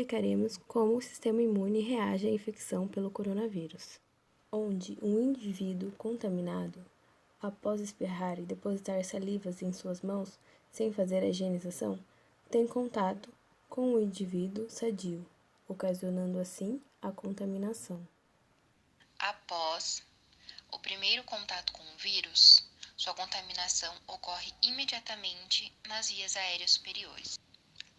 explicaremos como o sistema imune reage à infecção pelo coronavírus, onde um indivíduo contaminado, após espirrar e depositar salivas em suas mãos sem fazer a higienização, tem contato com o indivíduo sadio, ocasionando assim a contaminação. Após o primeiro contato com o vírus, sua contaminação ocorre imediatamente nas vias aéreas superiores.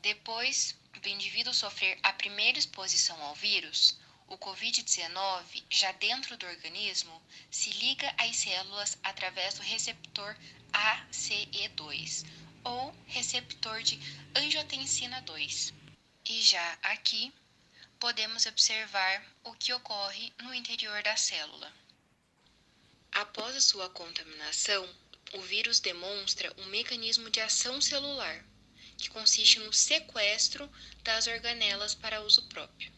Depois do indivíduo sofrer a primeira exposição ao vírus, o Covid-19, já dentro do organismo, se liga às células através do receptor ACE2, ou receptor de angiotensina 2. E já aqui, podemos observar o que ocorre no interior da célula. Após a sua contaminação, o vírus demonstra um mecanismo de ação celular, que consiste no sequestro das organelas para uso próprio.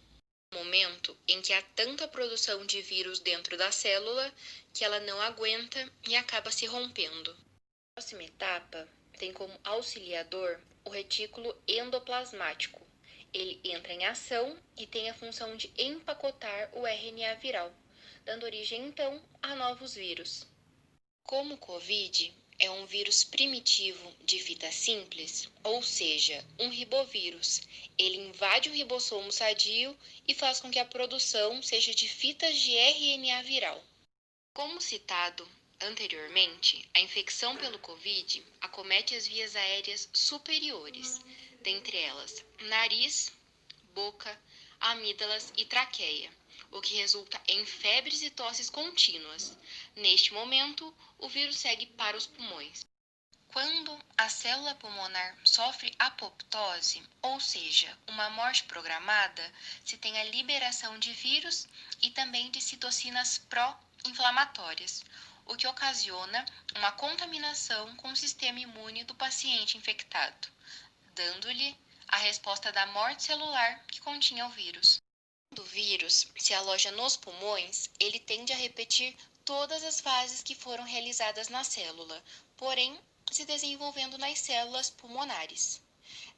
No momento em que há tanta produção de vírus dentro da célula que ela não aguenta e acaba se rompendo. A próxima etapa tem como auxiliador o retículo endoplasmático. Ele entra em ação e tem a função de empacotar o RNA viral, dando origem então a novos vírus. Como o Covid é um vírus primitivo de fita simples, ou seja, um ribovírus, ele invade o ribossomo sadio e faz com que a produção seja de fitas de RNA viral. Como citado anteriormente, a infecção pelo Covid acomete as vias aéreas superiores, dentre elas nariz, boca, amígdalas e traqueia, o que resulta em febres e tosses contínuas. Neste momento, o vírus segue para os pulmões. Quando a célula pulmonar sofre apoptose, ou seja, uma morte programada, se tem a liberação de vírus e também de citocinas pró-inflamatórias, o que ocasiona uma contaminação com o sistema imune do paciente infectado, dando-lhe a resposta da morte celular que continha o vírus. Quando o vírus se aloja nos pulmões, ele tende a repetir todas as fases que foram realizadas na célula, porém se desenvolvendo nas células pulmonares.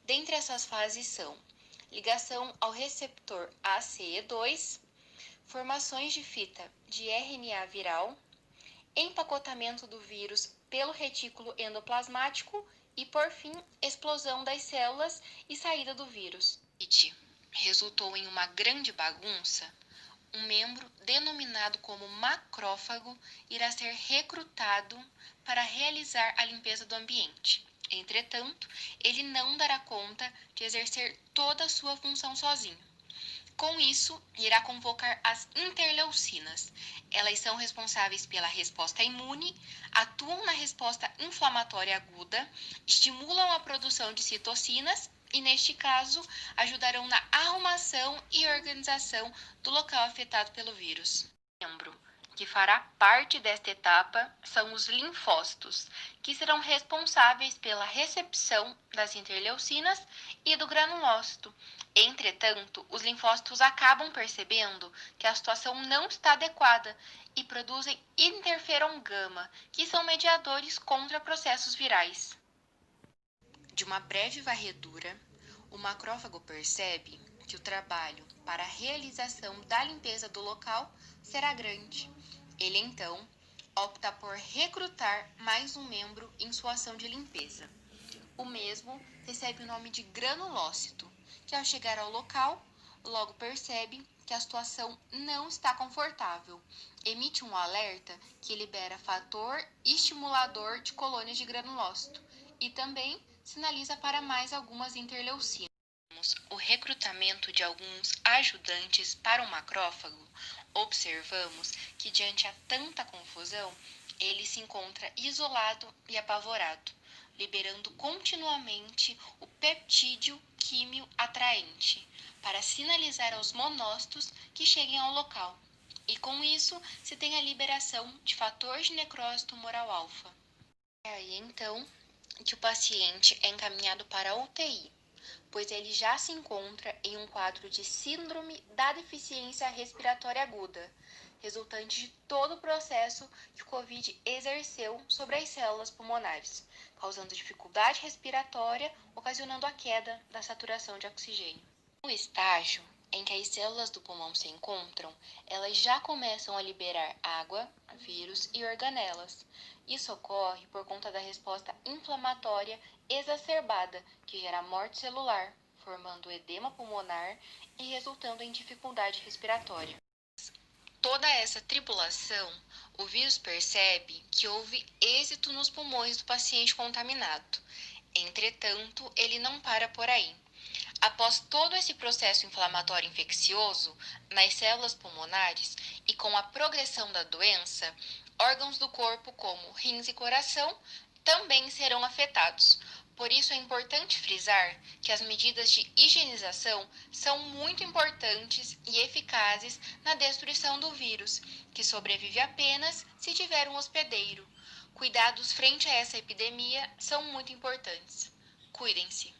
Dentre essas fases são ligação ao receptor ACE2, formações de fita de RNA viral, empacotamento do vírus pelo retículo endoplasmático e, por fim, explosão das células e saída do vírus. Resultou em uma grande bagunça. Um membro denominado como macrófago irá ser recrutado para realizar a limpeza do ambiente. Entretanto, ele não dará conta de exercer toda a sua função sozinho. Com isso, irá convocar as interleucinas. Elas são responsáveis pela resposta imune, atuam na resposta inflamatória aguda, estimulam a produção de citocinas e, neste caso, ajudarão na arrumação e organização do local afetado pelo vírus. Membro que fará parte desta etapa são os linfócitos, que serão responsáveis pela recepção das interleucinas e do granulócito. Entretanto, os linfócitos acabam percebendo que a situação não está adequada e produzem interferon gama, que são mediadores contra processos virais. De uma breve varredura, o macrófago percebe que o trabalho para a realização da limpeza do local será grande. Ele, então, opta por recrutar mais um membro em sua ação de limpeza. O mesmo recebe o nome de granulócito, que ao chegar ao local, logo percebe que a situação não está confortável. Emite um alerta que libera fator estimulador de colônias de granulócito e também sinaliza para mais algumas interleucinas. O recrutamento de alguns ajudantes para o macrófago, observamos que diante a tanta confusão, ele se encontra isolado e apavorado, liberando continuamente o peptídeo químio atraente, para sinalizar aos monócitos que cheguem ao local. E com isso, se tem a liberação de fator de necrose tumoral alfa. É aí então que o paciente é encaminhado para a UTI, pois ele já se encontra em um quadro de síndrome da deficiência respiratória aguda, resultante de todo o processo que o Covid exerceu sobre as células pulmonares, causando dificuldade respiratória, ocasionando a queda da saturação de oxigênio. No estágio em que as células do pulmão se encontram, elas já começam a liberar água, vírus e organelas. Isso ocorre por conta da resposta inflamatória exacerbada, que gera morte celular, formando edema pulmonar e resultando em dificuldade respiratória. Toda essa tribulação, o vírus percebe que houve êxito nos pulmões do paciente contaminado. Entretanto, ele não para por aí. Após todo esse processo inflamatório infeccioso nas células pulmonares e com a progressão da doença, órgãos do corpo como rins e coração também serão afetados. Por isso é importante frisar que as medidas de higienização são muito importantes e eficazes na destruição do vírus, que sobrevive apenas se tiver um hospedeiro. Cuidados frente a essa epidemia são muito importantes. Cuidem-se!